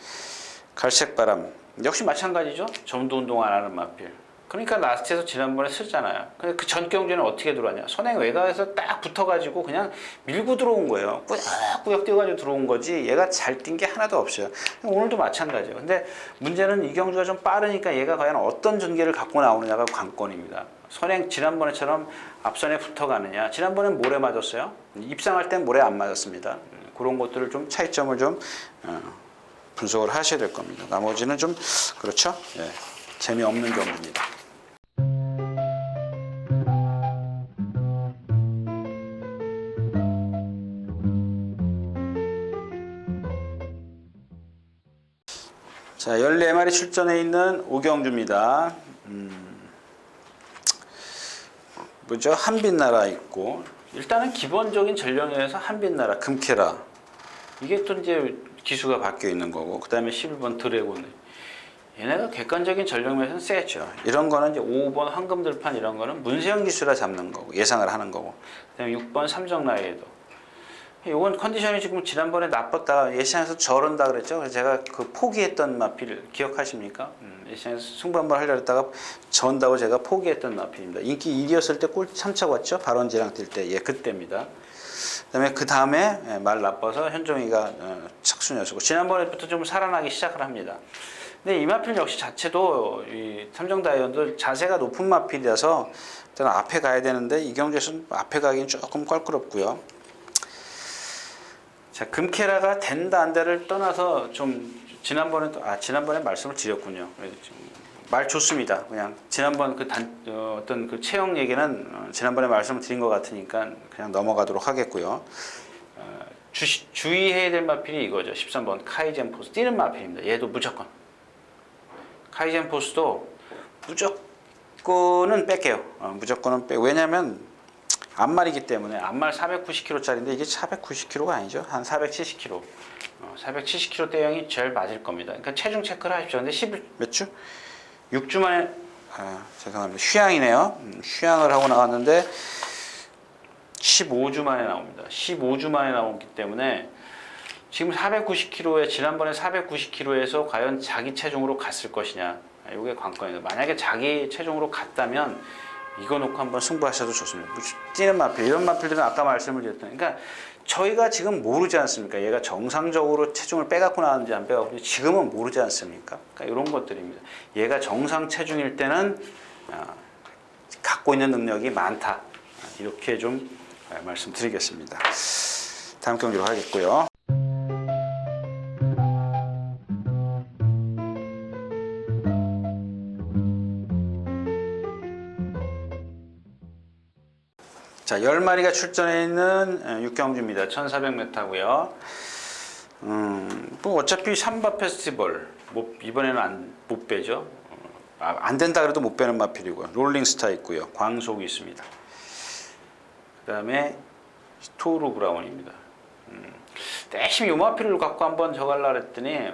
Speaker 1: 갈색바람 역시 마찬가지죠. 점도 운동 안 하는 마필. 그러니까 라스트에서 지난번에 쓰잖아요. 그 전 경주는 어떻게 들어왔냐? 선행 외곽에서 딱 붙어가지고 그냥 밀고 들어온 거예요. 꾸역꾸역 뛰어가지고 들어온 거지 얘가 잘 뛴 게 하나도 없어요. 오늘도 마찬가지예요. 근데 문제는 이 경주가 좀 빠르니까 얘가 과연 어떤 전개를 갖고 나오느냐가 관건입니다. 선행 지난번에처럼 앞선에 붙어가느냐. 지난번엔 모래 맞았어요. 입상할 땐 모래 안 맞았습니다. 그런 것들을 좀 차이점을 좀 분석을 하셔야 될 겁니다. 나머지는 좀 그렇죠. 재미없는 경우입니다. 자, 14마리 출전해 있는 오경주입니다. 뭐죠? 한빛나라 있고 일단은 기본적인 전령에서 한빛나라, 금케라 이게 또 이제 기수가 바뀌어 있는 거고 그 다음에 11번 드래곤 얘네가 객관적인 전력면에서는 세죠. 이런 거는 이제 5번 황금들판 이런 거는 문세영 기수라 잡는 거고 예상을 하는 거고 그 다음에 6번 삼성라이더 이건 컨디션이 지금 지난번에 나빴다가 예시장에서 저런다 그랬죠. 그래서 제가 그 포기했던 마필 기억하십니까? 예시장에서 승부 한번 하려고 했다가 전다고 제가 포기했던 마필입니다. 인기 1위였을 때 꼴 3차 왔죠. 발원지랑 뛸 때. 그때입니다. 그 다음에 말 나빠서 현종이가 착순이었고 지난번에부터 좀 살아나기 시작을 합니다. 근데 이 마필 역시 자체도 이 삼성 다이언도 자세가 높은 마필이라서 일단 앞에 가야 되는데 이 경주에서는 앞에 가기는 조금 껄끄럽고요. 자, 금케라가 된다 안 돼를 떠나서 좀 지난번에 말씀을 드렸군요. 말 좋습니다. 그냥 지난번 어떤 그 체형 얘기는 지난번에 말씀을 드린 것 같으니까 그냥 넘어가도록 하겠고요. 주의해야 될 마필이 이거죠. 13번 카이젠 포스 뛰는 마필입니다. 얘도 무조건 카이젠 포스도 무조건은 뺄게요. 무조건은 빼. 왜냐하면 앞말이기 때문에 앞말 490kg짜리인데 이게 490kg가 아니죠. 한 470kg. 470kg 대형이 제일 맞을 겁니다. 그러니까 체중 체크를 하십시오. 근데 10몇 주? 6주 만에 죄송합니다. 휴양이네요. 휴양을 하고 나왔는데 15주 만에 나옵니다. 15주 만에 나오기 때문에 지금 490kg에 지난번에 490kg에서 과연 자기 체중으로 갔을 것이냐. 이게 관건이에요. 만약에 자기 체중으로 갔다면 이거 놓고 한번 승부하셔도 좋습니다. 뛰는 마필, 이런 마필들은 아까 말씀을 드렸던, 그러니까 저희가 지금 모르지 않습니까? 얘가 정상적으로 체중을 빼갖고 나왔는지 안 빼갖고 지금은 모르지 않습니까? 그러니까 이런 것들입니다. 얘가 정상 체중일 때는 갖고 있는 능력이 많다. 이렇게 좀 말씀드리겠습니다. 다음 경기로 하겠고요. 자, 10마리가 출전해 있는 육경주입니다. 1400m고요. 뭐 어차피 삼바 페스티벌 이번에는 못 빼죠. 안 된다 그래도 못 빼는 마필이고요. 롤링스타 있고요. 광속이 있습니다. 그 다음에 토르 브라운입니다. 대신 요 마필을 갖고 한번 저갈라 그랬더니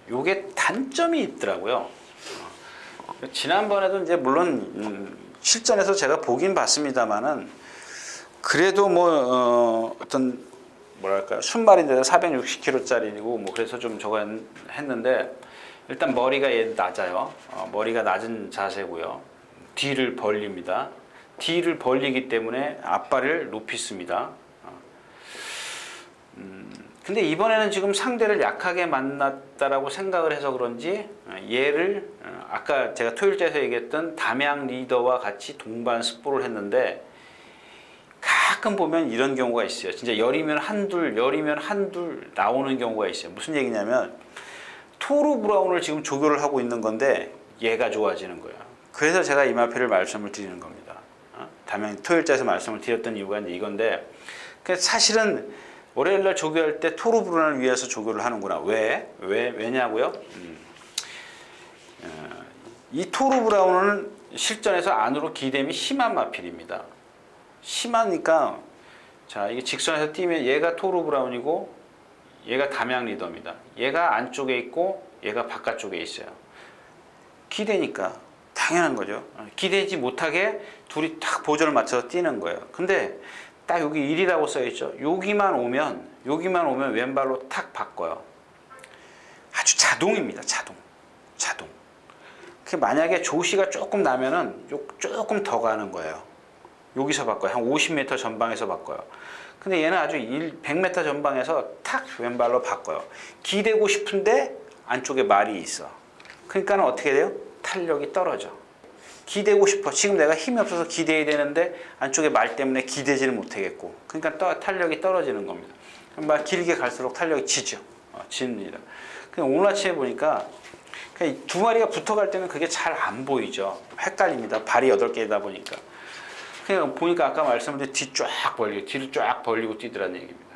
Speaker 1: 요게 단점이 있더라고요. 지난번에도 이제 물론 실전에서 제가 보긴 봤습니다만은 그래도 뭐 어떤 뭐랄까 순말인데 460kg짜리고 뭐 그래서 좀 저거 했는데 일단 머리가 낮아요. 머리가 낮은 자세고요. 뒤를 벌립니다. 뒤를 벌리기 때문에 앞발을 높이 씁니다. 근데 이번에는 지금 상대를 약하게 만났다라고 생각을 해서 그런지 얘를 아까 제가 토요일째에서 얘기했던 담양 리더와 같이 동반 스포를 했는데 가끔 보면 이런 경우가 있어요. 진짜 열이면 한둘 나오는 경우가 있어요. 무슨 얘기냐면 토르 브라운을 지금 조교를 하고 있는 건데 얘가 좋아지는 거예요. 그래서 제가 이 마필을 말씀을 드리는 겁니다. 담양 토요일째에서 말씀을 드렸던 이유가 이제 이건데 사실은 월요일날 조교할 때 토르 브라운을 위해서 조교를 하는구나. 왜냐고요? 이 토르 브라운은 실전에서 안으로 기댐이 심한 마필입니다. 심하니까 자 이게 직선에서 뛰면 얘가 토르 브라운이고 얘가 담양 리더입니다. 얘가 안쪽에 있고 얘가 바깥쪽에 있어요. 기대니까 당연한 거죠. 기대지 못하게 둘이 딱 보조를 맞춰서 뛰는 거예요. 근데 딱 여기 1이라고 써 있죠. 여기만 오면 왼발로 탁 바꿔요. 아주 자동입니다. 자동. 만약에 조시가 조금 나면은 조금 더 가는 거예요. 여기서 바꿔요. 한 50m 전방에서 바꿔요. 근데 얘는 아주 100m 전방에서 탁 왼발로 바꿔요. 기대고 싶은데 안쪽에 말이 있어. 그러니까 어떻게 돼요? 탄력이 떨어져. 기대고 싶어. 지금 내가 힘이 없어서 기대야 되는데 안쪽에 말 때문에 기대지를 못하겠고. 그러니까 탄력이 떨어지는 겁니다. 막 길게 갈수록 탄력이 지죠. 집니다. 오늘 아침에 보니까 두 마리가 붙어갈 때는 그게 잘 안 보이죠. 헷갈립니다. 발이 8개이다 보니까. 그냥 보니까 아까 말씀드린 뒤를 쫙 벌리고 뛰더라는 얘기입니다.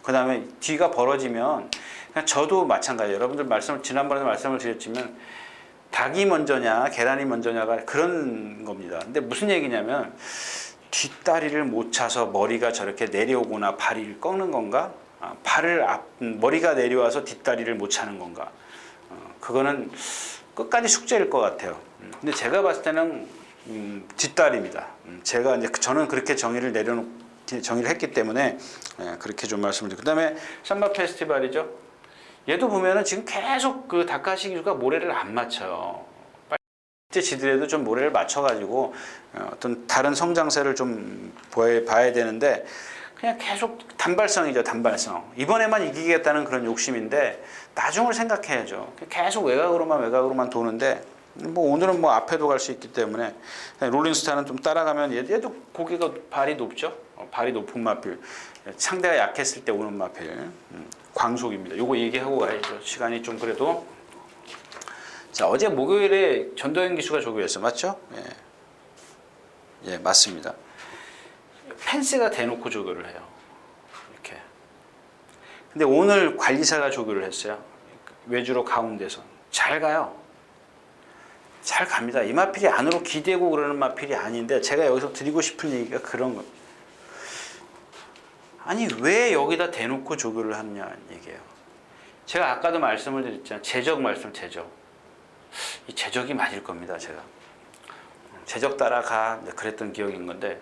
Speaker 1: 그 다음에 뒤가 벌어지면 그냥 저도 마찬가지예요. 여러분들 지난번에 말씀을 드렸지만 닭이 먼저냐 계란이 먼저냐가 그런 겁니다. 근데 무슨 얘기냐면 뒷다리를 못 차서 머리가 저렇게 내려오거나 발을 꺾는 건가? 머리가 내려와서 뒷다리를 못 차는 건가? 그거는 끝까지 숙제일 것 같아요. 근데 제가 봤을 때는 뒷다리입니다. 저는 그렇게 정의를 했기 때문에 그렇게 좀 말씀을 드리고, 그다음에 삼바 페스티벌이죠. 얘도 보면은 지금 계속 그 다카시 기수가 모래를 안 맞춰요. 이때 지더라도 좀 모래를 맞춰가지고 어떤 다른 성장세를 좀 봐야 되는데 그냥 계속 단발성이죠. 단발성. 이번에만 이기겠다는 그런 욕심인데 나중을 생각해야죠. 계속 외곽으로만 도는데 오늘은 앞에도 갈 수 있기 때문에 롤링스타는 좀 따라가면 얘도 고개가 발이 높죠. 발이 높은 마필. 상대가 약했을 때 오는 마필. 광속입니다. 요거 얘기하고 가야죠. 시간이 좀 그래도. 자, 어제 목요일에 전도연 기수가 조교했어. 맞죠? 예, 맞습니다. 펜스가 대놓고 조교를 해요. 이렇게. 근데 오늘 관리사가 조교를 했어요. 외주로 가운데서. 잘 가요. 잘 갑니다. 이 마필이 안으로 기대고 그러는 마필이 아닌데 제가 여기서 드리고 싶은 얘기가 그런 겁니다. 아니 왜 여기다 대놓고 조교를 하느냐는 얘기예요. 제가 아까도 말씀을 드렸잖아요. 제적. 이 제적이 맞을 겁니다. 제가. 제적 따라가 그랬던 기억이 있는 건데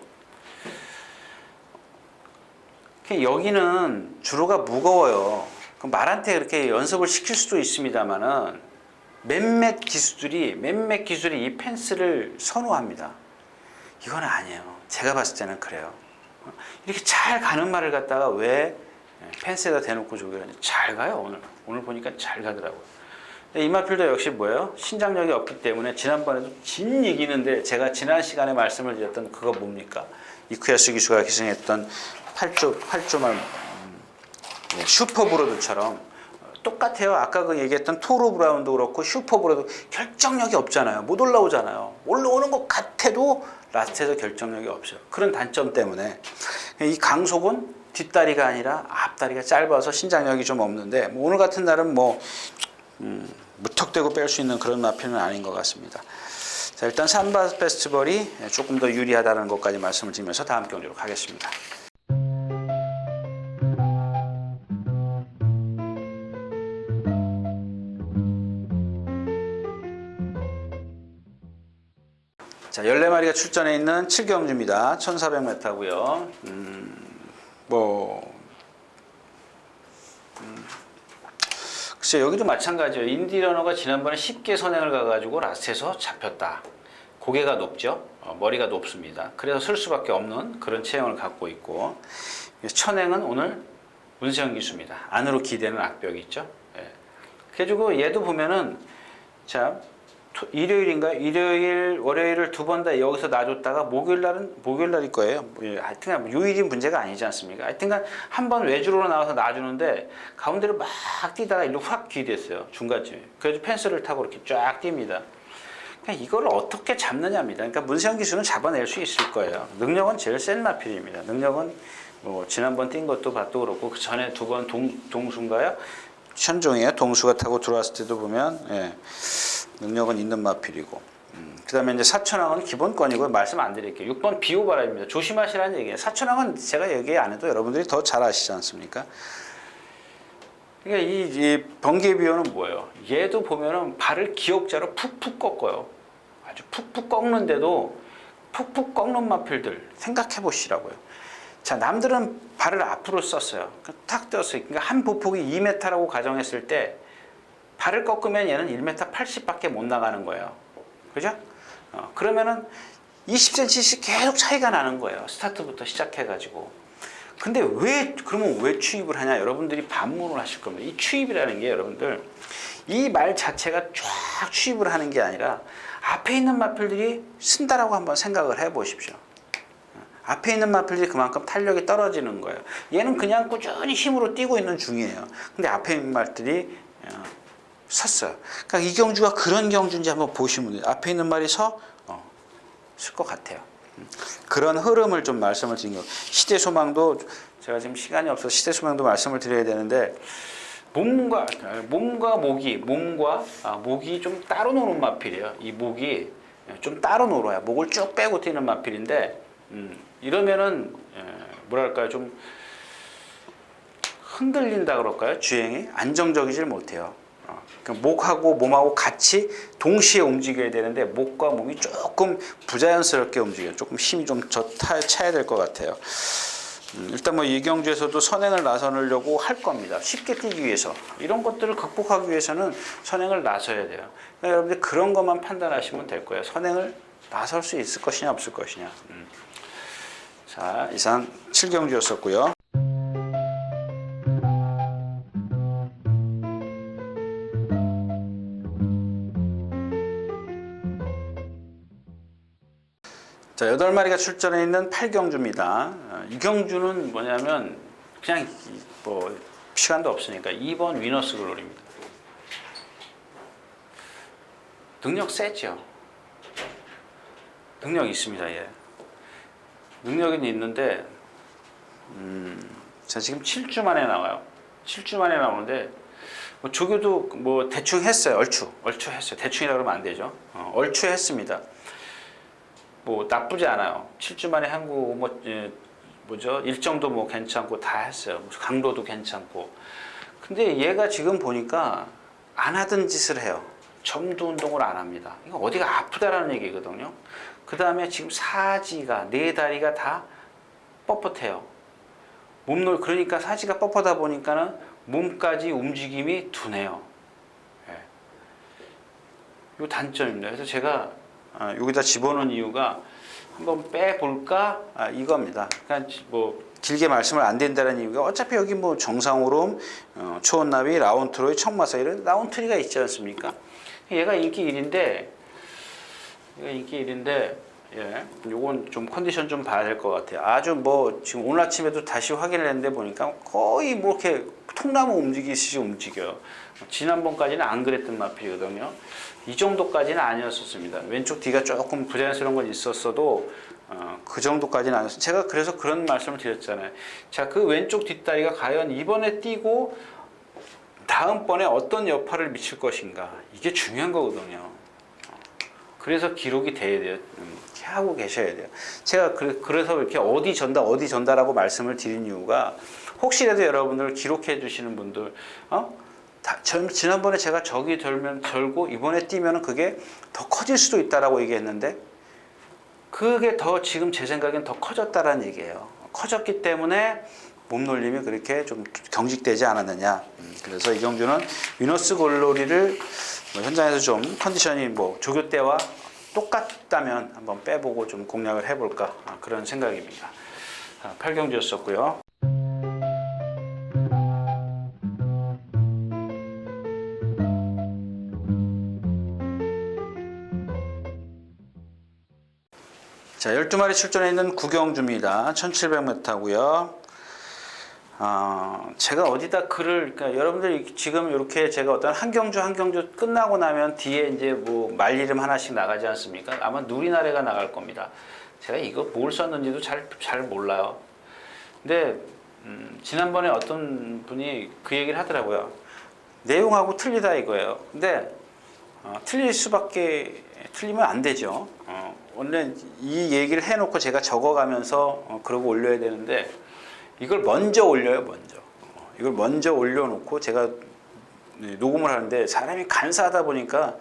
Speaker 1: 여기는 주로가 무거워요. 말한테 그렇게 연습을 시킬 수도 있습니다만은 몇몇 기수들이 이 펜스를 선호합니다. 이건 아니에요. 제가 봤을 때는 그래요. 이렇게 잘 가는 말을 갖다가 왜 펜스에다 대놓고 조교를 하는지 잘 가요. 오늘 보니까 잘 가더라고요. 이 마필도 역시 뭐예요? 신장력이 없기 때문에 지난번에도 이기는데 제가 지난 시간에 말씀을 드렸던 그거 뭡니까? 이쿠야스 기수가 기승했던 8조만 슈퍼브로드처럼 똑같아요. 아까 그 얘기했던 토르 브라운도 그렇고 슈퍼브로드 결정력이 없잖아요. 못 올라오잖아요. 올라오는 것 같아도 라스트에서 결정력이 없어요. 그런 단점 때문에 이 강속은 뒷다리가 아니라 앞다리가 짧아서 신장력이 좀 없는데 오늘 같은 날은 무턱대고 뺄 수 있는 그런 마필은 아닌 것 같습니다. 자, 일단 삼바 페스티벌이 조금 더 유리하다는 것까지 말씀을 드리면서 다음 경기로 가겠습니다. 자, 14마리가 출전해 있는 7경주입니다. 1400m고요. 글쎄 여기도 마찬가지예요. 인디러너가 지난번에 쉽게 선행을 가가지고 라스트에서 잡혔다. 고개가 높죠. 머리가 높습니다. 그래서 쓸 수밖에 없는 그런 체형을 갖고 있고 천행은 오늘 문세영 기수입니다. 안으로 기대는 악벽이 있죠. 예. 그래가지고 얘도 보면은 자 일요일인가요? 일요일, 월요일을 두 번 다 여기서 놔줬다가 목요일 날일 거예요. 하여튼 요일이 문제가 아니지 않습니까? 하여튼간 한 번 외주로 나와서 놔주는데 가운데로 막 뛰다가 일로 확 기대했어요. 중간쯤에. 그래서 펜스를 타고 이렇게 쫙 뜁니다. 그러니까 이걸 어떻게 잡느냐입니다. 그러니까 문세영 기수는 잡아낼 수 있을 거예요. 능력은 제일 센 마필입니다. 능력은 지난번 뛴 것도 봐도 그렇고 그 전에 두 번 동수인가요? 현종이에요. 동수가 타고 들어왔을 때도 보면 능력은 있는 마필이고. 그 다음에 이제 사천왕은 기본권이고 말씀 안 드릴게요. 6번 비오바라입니다. 조심하시라는 얘기예요. 사천왕은 제가 얘기 안 해도 여러분들이 더 잘 아시지 않습니까? 그러니까 이 번개비오는 뭐예요? 얘도 보면은 발을 기역자로 푹푹 꺾어요. 아주 푹푹 꺾는데도 푹푹 꺾는 마필들 생각해 보시라고요. 자, 남들은 발을 앞으로 썼어요. 탁 떴어요. 그러니까 한 보폭이 2m라고 가정했을 때 발을 꺾으면 얘는 1m 80밖에 못 나가는 거예요. 그죠? 그러면은 20cm씩 계속 차이가 나는 거예요. 스타트부터 시작해가지고. 근데 그러면 왜 추입을 하냐? 여러분들이 반문을 하실 겁니다. 이 추입이라는 게 여러분들, 이 말 자체가 쫙 추입을 하는 게 아니라 앞에 있는 마필들이 쓴다라고 한번 생각을 해 보십시오. 앞에 있는 마필들이 그만큼 탄력이 떨어지는 거예요. 얘는 그냥 꾸준히 힘으로 뛰고 있는 중이에요. 근데 앞에 있는 말들이 섰어요. 그러니까 이 경주가 그런 경주인지 한번 보시면 돼요. 앞에 있는 말이 쓸 것 같아요. 그런 흐름을 좀 말씀을 드린 거예요. 시대소망도 제가 지금 시간이 없어서 시대소망도 말씀을 드려야 되는데 몸과 목이 좀 따로 노는 마필이에요. 이 목이 좀 따로 놀아요. 목을 쭉 빼고 뛰는 마필인데 이러면은 뭐랄까요, 좀 흔들린다 그럴까요? 주행이 안정적이질 못해요. 그러니까 목하고 몸하고 같이 동시에 움직여야 되는데 목과 몸이 조금 부자연스럽게 움직여요. 조금 힘이 좀 차야 될 것 같아요. 일단 뭐 이경주에서도 선행을 나서려고 할 겁니다. 쉽게 뛰기 위해서. 이런 것들을 극복하기 위해서는 선행을 나서야 돼요. 그러니까 여러분들 그런 것만 판단하시면 될 거예요. 선행을 나설 수 있을 것이냐 없을 것이냐. 자, 이상 7경주였었고요. 자, 8마리가 출전해 있는 8경주입니다. 이 경주는 뭐냐면 그냥 뭐 시간도 없으니까 2번 위너스 글로리입니다. 능력 세죠. 능력이 있습니다. 예. 능력은 있는데 자, 지금 7주 만에 나와요. 7주 만에 나오는데 뭐 조교도 뭐 대충 했어요. 얼추 했어요. 대충이라 그러면 안 되죠. 얼추 했습니다. 뭐 나쁘지 않아요. 7주 만에 한국 뭐죠? 일정도 뭐 괜찮고 다 했어요. 강도도 괜찮고. 근데 얘가 지금 보니까 안 하던 짓을 해요. 점도 운동을 안 합니다. 이거 어디가 아프다라는 얘기거든요. 그 다음에 지금 사지가 네 다리가 다 뻣뻣해요. 그러니까 사지가 뻣뻣하다 보니까는 몸까지 움직임이 둔해요. 이 단점입니다. 그래서 제가 여기다 집어넣은 이유가 한번 빼볼까 이겁니다. 그러니까 뭐 길게 말씀을 안 된다는 이유가 어차피 여기 뭐 정상오름, 초원나비, 라운트로이, 청마사 이런 라운트리가 있지 않습니까? 얘가 인기 1인데 예, 요건 좀 컨디션 좀 봐야 될 것 같아요. 아주 뭐 지금 오늘 아침에도 다시 확인을 했는데 보니까 거의 뭐 이렇게 통나무 움직이듯이 움직여요. 지난번까지는 안 그랬던 마필이거든요. 이 정도까지는 아니었었습니다. 왼쪽 뒤가 조금 부자연스러운 건 있었어도 그 정도까지는 아니었어요. 제가 그래서 그런 말씀을 드렸잖아요. 자, 그 왼쪽 뒷다리가 과연 이번에 뛰고 다음번에 어떤 여파를 미칠 것인가, 이게 중요한 거거든요. 그래서 기록이 돼야 돼요. 이렇게 하고 계셔야 돼요. 제가 그래서 이렇게 어디 전다라고 말씀을 드린 이유가 혹시라도 여러분들 기록해 주시는 분들 지난번에 제가 저기 절고 이번에 뛰면 그게 더 커질 수도 있다라고 얘기했는데 그게 더 지금 제 생각엔 더 커졌다라는 얘기예요. 커졌기 때문에 몸놀림이 그렇게 좀 경직되지 않았느냐. 그래서 이 경주는 위너스 골로리를 현장에서 좀 컨디션이 뭐 조교 때와 똑같다면 한번 빼보고 좀 공략을 해볼까 그런 생각입니다. 8경주였었고요. 자, 12마리 출전해 있는 9경주입니다. 1700m고요. 제가 어디다 그러니까 여러분들 지금 이렇게 제가 어떤 한 경주 끝나고 나면 뒤에 이제 뭐 말이름 하나씩 나가지 않습니까? 아마 누리나래가 나갈 겁니다. 제가 이거 뭘 썼는지도 잘 몰라요. 근데 지난번에 어떤 분이 그 얘기를 하더라고요. 내용하고 틀리다 이거예요. 근데 틀리면 안 되죠. 원래 이 얘기를 해놓고 제가 적어가면서 그러고 올려야 되는데 이걸 먼저 올려요. 이걸 먼저 올려놓고 제가 녹음을 하는데 사람이 간사하다 보니까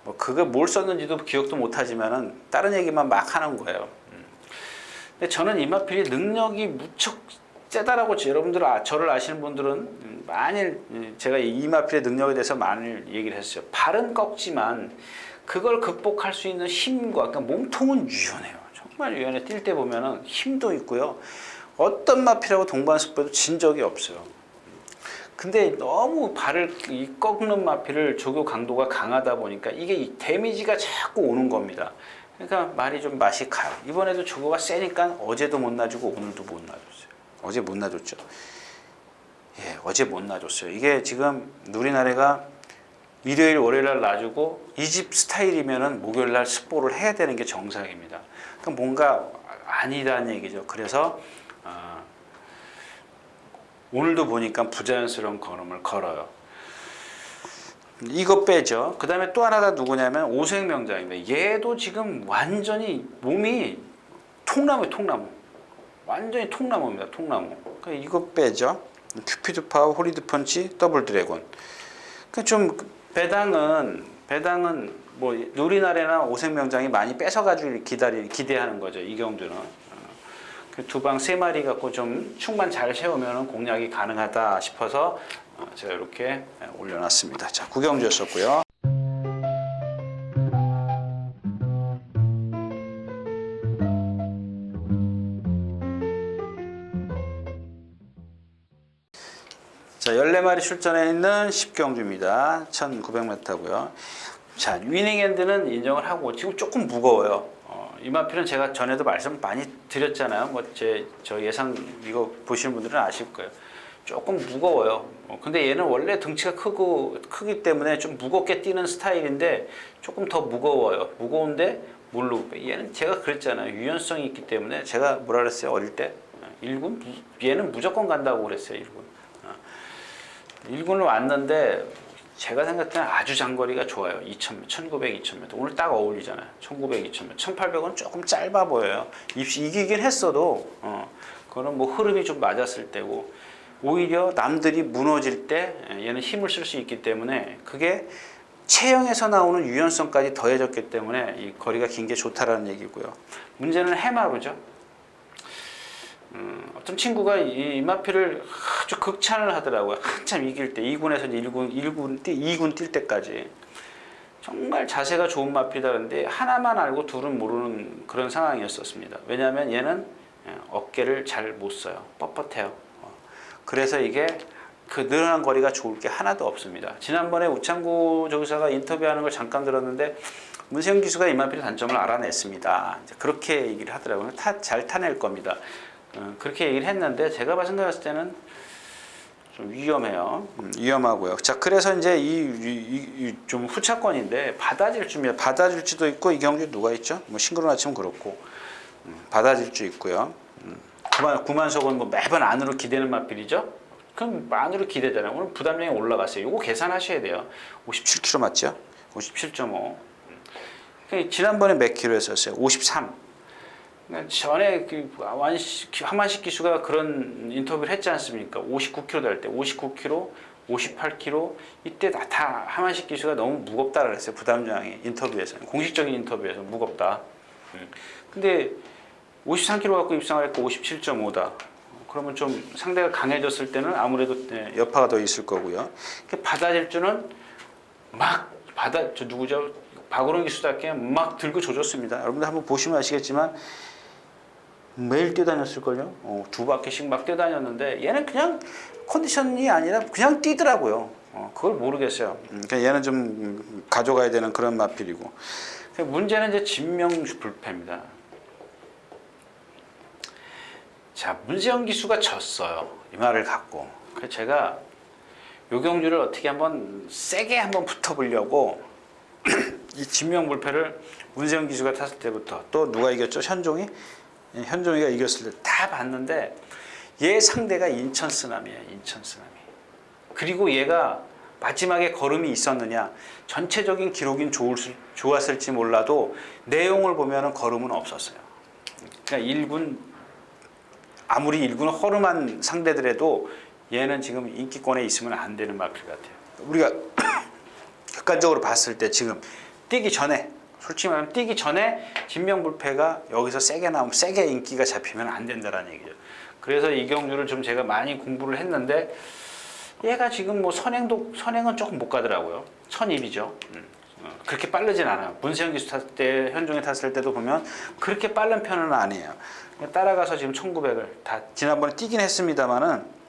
Speaker 1: 뭐 그거 뭘 썼는지도 기억도 못하지만은 다른 얘기만 막 하는 거예요. 근데 저는 이마필이 능력이 무척 세다라고 여러분들 저를 아시는 분들은 많이 제가 이마필의 능력에 대해서 많이 얘기를 했어요. 발은 꺾지만 그걸 극복할 수 있는 힘과 그러니까 몸통은 유연해요. 정말 유연해. 뛸 때 보면은 힘도 있고요. 어떤 마필하고 동반습배도 진 적이 없어요. 근데 너무 발을 꺾는 마필을 조교 강도가 강하다 보니까 이게 데미지가 자꾸 오는 겁니다. 그러니까 말이 좀 맛이 가요. 이번에도 조교가 세니까 어제도 못 놔주고 오늘도 못 놔줬어요. 어제 못 놔줬죠. 예, 어제 못 놔줬어요. 이게 지금 누리나래가 일요일 월요일 날 놔주고 이 집 스타일이면은 목요일 날 스포를 해야 되는 게 정상입니다. 그럼 뭔가 아니다는 얘기죠. 그래서 오늘도 보니까 부자연스러운 걸음을 걸어요. 이거 빼죠. 그 다음에 또 하나가 누구냐면 오색명장입니다. 얘도 지금 완전히 몸이 통나무. 완전히 통나무입니다. 통나무. 그러니까 이거 빼죠. 큐피드 파워, 홀리드 펀치, 더블 드래곤. 그러니까 좀 배당은 뭐 누리나래나 오색명장이 많이 뺏어가지고 기대하는 거죠. 이경주는. 두 방 세 마리 갖고 좀 충만 잘 세우면 공략이 가능하다 싶어서 제가 이렇게 올려놨습니다. 자, 구경주였었고요. 자, 14마리 출전해 있는 10경주입니다. 1900m고요. 자, 위닝핸드는 인정을 하고 지금 조금 무거워요. 이마필은 제가 전에도 말씀 많이 드렸잖아요. 뭐 저 예상 이거 보시는 분들은 아실 거예요. 조금 무거워요. 근데 얘는 원래 등치가 크기 때문에 좀 무겁게 뛰는 스타일인데 조금 더 무거워요. 무거운데 물로 얘는 제가 그랬잖아요. 유연성이 있기 때문에 제가 뭐라 그랬어요? 어릴 때 1군 얘는 무조건 간다고 그랬어요. 1군. 1군을 왔는데 제가 생각할 때는 아주 장거리가 좋아요. 2000m, 1900, 2000m. 오늘 딱 어울리잖아요. 1900, 2000m. 1800은 조금 짧아 보여요. 이기긴 했어도 그거는 뭐 흐름이 좀 맞았을 때고 오히려 남들이 무너질 때 얘는 힘을 쓸 수 있기 때문에 그게 체형에서 나오는 유연성까지 더해졌기 때문에 이 거리가 긴 게 좋다라는 얘기고요. 문제는 해마루죠. 어떤 친구가 이마필을 아주 극찬을 하더라고요. 한참 이길 때 2군에서 2군 뛸 때까지 정말 자세가 좋은 마필이다 그런데 하나만 알고 둘은 모르는 그런 상황이었었습니다. 왜냐하면 얘는 어깨를 잘 못 써요. 뻣뻣해요. 그래서 이게 그 늘어난 거리가 좋을 게 하나도 없습니다. 지난번에 우창구 조교사가 인터뷰하는 걸 잠깐 들었는데 문세영 기수가 이마필의 단점을 알아냈습니다. 그렇게 얘기를 하더라고요. 잘 타낼 겁니다. 그렇게 얘기를 했는데 제가 생각했을 때는 좀 위험해요. 위험하고요. 자, 그래서 이제 이 좀 후차권인데 받아질주입니다. 받아질주도 있고 이 경주 누가 있죠? 뭐 싱그러나치면 그렇고 받아질주 있고요. 구만석은 뭐 매번 안으로 기대는 마필이죠. 그럼 안으로 기대잖아요. 오늘 부담량이 올라갔어요. 이거 계산하셔야 돼요. 57kg 맞죠? 57.5. 지난번에 몇 킬로 했었어요? 53. 전에 하만식 기수가 그런 인터뷰를 했지 않습니까? 59kg 될 때, 59kg, 58kg 이때 다 하만식 기수가 너무 무겁다 그랬어요. 부담량이 인터뷰에서 공식적인 인터뷰에서 무겁다. 근데 53kg 갖고 입상을 했고 57.5다. 그러면 좀 상대가 강해졌을 때는 아무래도 여파가 더 있을 거고요. 받아질주는 저 누구죠? 박오론 기수답게 막 들고 조졌습니다. 여러분들 한번 보시면 아시겠지만 매일 뛰어다녔을걸요. 2바퀴씩 막 뛰어다녔는데 얘는 그냥 컨디션이 아니라 그냥 뛰더라고요. 그걸 모르겠어요. 그러니까 얘는 좀 가져가야 되는 그런 마필이고. 문제는 이제 진명주 불패입니다. 자, 문세영 기수가 졌어요. 이 말을 갖고. 그래서 제가 요경주를 어떻게 한번 세게 한번 붙어보려고 이 진명불패를 문세영 기수가 탔을 때부터 또 누가 이겼죠? 현종이가 이겼을 때 다 봤는데 얘 상대가 인천 쓰나미예요. 인천 쓰나미. 그리고 얘가 마지막에 걸음이 있었느냐? 전체적인 기록인 좋았을지 몰라도 내용을 보면은 걸음은 없었어요. 그러니까 1군 아무리 1군은 허름한 상대들에도 얘는 지금 인기권에 있으면 안 되는 마크 같아요. 우리가 객관적으로 봤을 때 지금 뛰기 전에 솔직히 말하면 뛰기 전에 진명불패가 여기서 세게 나오면 세게 인기가 잡히면 안 된다라는 얘기죠. 그래서 이경주를 좀 제가 많이 공부를 했는데 얘가 지금 뭐 선행은 조금 못 가더라고요. 선입이죠. 그렇게 빠르진 않아요. 문세영 기수 탔을 때, 현종에 탔을 때도 보면 그렇게 빠른 편은 아니에요. 따라가서 지금 1900을 다 지난번에 뛰긴 했습니다만은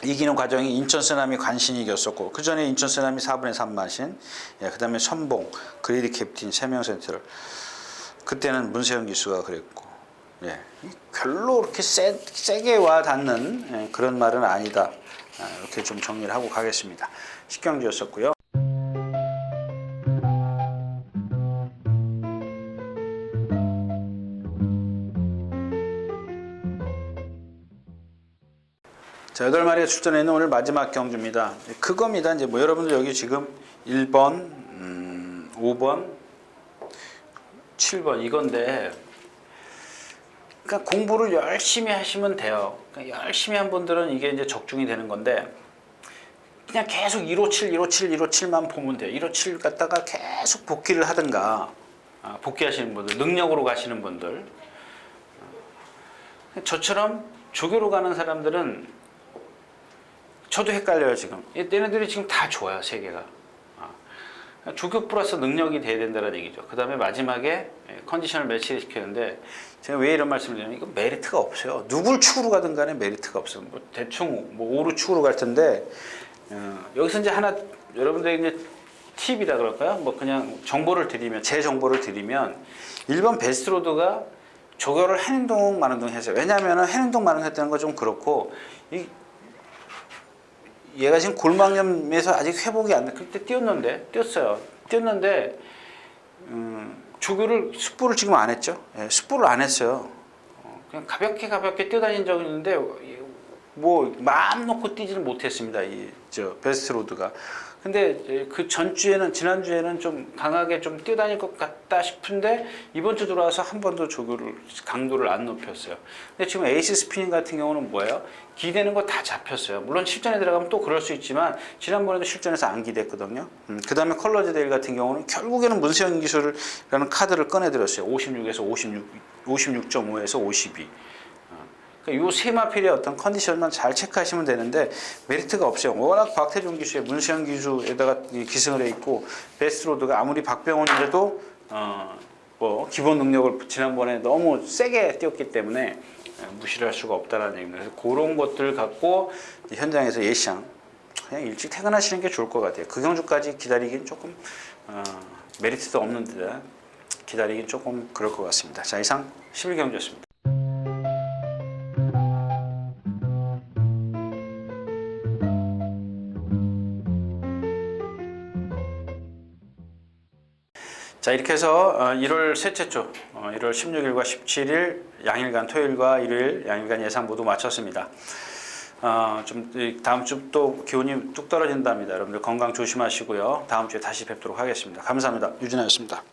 Speaker 1: 이기는 과정이 인천 쓰나미 관신이 이겼었고 그 전에 인천 쓰나미 4분의 3마신, 그 다음에 선봉, 그레이디 캡틴, 세명 센터를 그때는 문세영 기수가 그랬고, 별로 그렇게 세게 와 닿는 그런 말은 아니다. 이렇게 좀 정리를 하고 가겠습니다. 식경주였었고요. 자, 8마리가 출전해 있는 오늘 마지막 경주입니다. 그겁니다. 이제 뭐 여러분들 여기 지금 1번, 5번, 7번 이건데, 그러니까 공부를 열심히 하시면 돼요. 그러니까 열심히 한 분들은 이게 이제 적중이 되는 건데, 그냥 계속 157, 157, 157만 보면 돼요. 157 갖다가 계속 복기를 하든가, 복귀하시는 분들, 능력으로 가시는 분들. 저처럼 조교로 가는 사람들은 저도 헷갈려요 지금. 얘네들이 지금 다 좋아요 세 개가. 조교 플러스 능력이 돼야 된다는 얘기죠. 그 다음에 마지막에 컨디션을 매치를 시키는데 제가 왜 이런 말씀을 드리냐면 이거 메리트가 없어요. 누굴 축으로 가든 간에 메리트가 없어요. 뭐 대충 뭐 5루 축으로 갈 텐데 여기서 이제 하나 여러분들에게 이제 팁이라 그럴까요? 뭐 그냥 정보를 드리면 제 정보를 드리면 1번 베스트로드가 조교를 한운동 만운동 했어요. 왜냐하면 한운동 만운동 했다는 건 좀 그렇고 얘가 지금 골망염에서 아직 회복이 안 돼. 그때 뛰었어요. 뛰었는데 조교를 습부를 지금 안 했죠. 습부를 안 했어요. 그냥 가볍게 뛰어다닌 적이 있는데 뭐 마음 놓고 뛰지는 못했습니다. 저 베스트로드가. 근데 그 지난주에는 좀 강하게 좀 뛰어다닐 것 같다 싶은데 이번 주 들어와서 한 번도 강도를 안 높였어요. 근데 지금 에이스 스피닝 같은 경우는 뭐예요? 기대는 거 다 잡혔어요. 물론 실전에 들어가면 또 그럴 수 있지만 지난번에도 실전에서 안 기대했거든요. 그 다음에 컬러즈데일 같은 경우는 결국에는 문세영 기술이라는 카드를 꺼내들었어요. 56에서 56.5에서 52. 이 세 마필의 어떤 컨디션만 잘 체크하시면 되는데 메리트가 없어요. 워낙 박태종 기수의 문세영 기수에다가 기승을 해 있고 베스트로드가 아무리 박병원인데도 뭐 기본 능력을 지난번에 너무 세게 뛰었기 때문에 무시를 할 수가 없다는 얘기입니다. 그래서 그런 것들 갖고 현장에서 예시장 그냥 일찍 퇴근하시는 게 좋을 것 같아요. 그 경주까지 기다리긴 조금 메리트도 없는데 기다리긴 조금 그럴 것 같습니다. 자, 이상 11경주였습니다. 자, 이렇게 해서 1월 셋째 주 1월 16일과 17일 양일간 토요일과 일요일 양일간 예상 모두 마쳤습니다. 좀 다음 주 또 기온이 뚝 떨어진답니다. 여러분들 건강 조심하시고요. 다음 주에 다시 뵙도록 하겠습니다. 감사합니다. 유진아였습니다.